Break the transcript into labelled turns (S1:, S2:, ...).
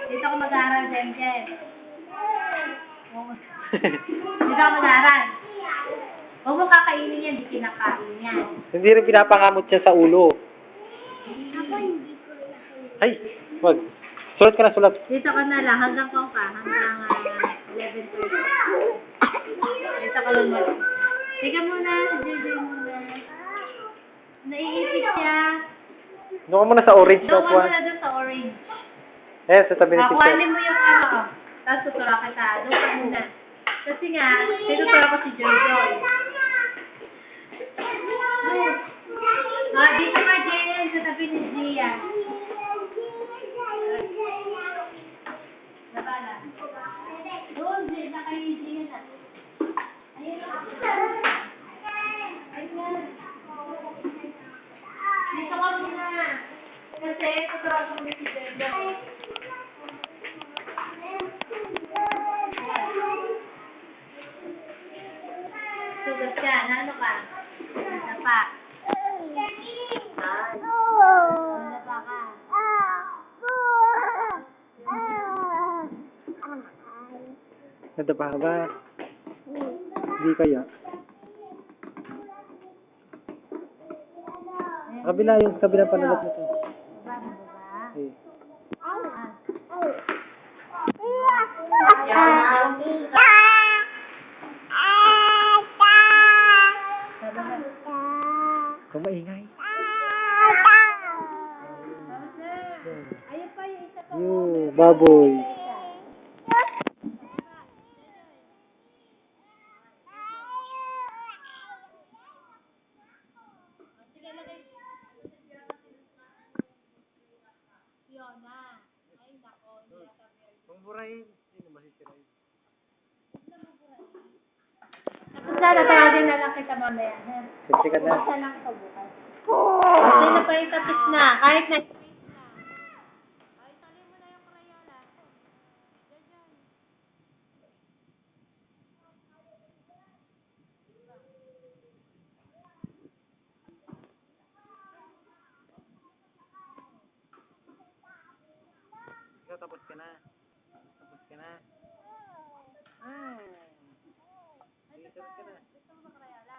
S1: Dito ako mag-aaral, Jen. Dito ako mag-aaral. Huwag mo kakainin yan, di kinakain yan.
S2: Hindi rin pinapangamot siya sa ulo. Ay, wag. Sulat ka na, sulat.
S1: Dito ka na lang, hanggang kung ka, hanggang 11:30. Dito ka lang lang. Teka muna, Jojo muna. Naiipit siya.
S2: Doon ka muna sa orange.
S1: Doon ka muna doon sa orange.
S2: Eh, sa tabi ni teacher.
S1: Kuhanin mo yung ano ko. Tapos tutura kita. Doon ka muna. Kasi nga, tinutura ko si Jojo. Dito ka, Jen, sa tabi ni Gia. Nabala. Doon, Jen, sa kay Gia na. Ayun na. Ayun na. Dito ka muna. Kasi, tutura ko muna si Jojo. Sugat ka, na ano ka? Napa. Napa ka.
S2: Nadapa ka ba? Hindi kaya. Kabila yung kabilang panalat mo to. Okay. Kung maingay.
S1: Ayun pa yung isa pa.
S2: Yung baboy.
S1: Fiona. Ay, nako.
S2: Kung burahin, hindi masisirain.
S1: Sana tawagin na lang kita mamaya.
S2: Kasi ka na.
S1: Basta lang ito bukas. Kasi na pa yung tapis na. Kahit na. Ay, tali mo na yung crayola. Diyan.
S2: Ikaw, tapos ka na. Tapos ka na. Sige, tapos ka na.
S1: Gusto mo ba crayola?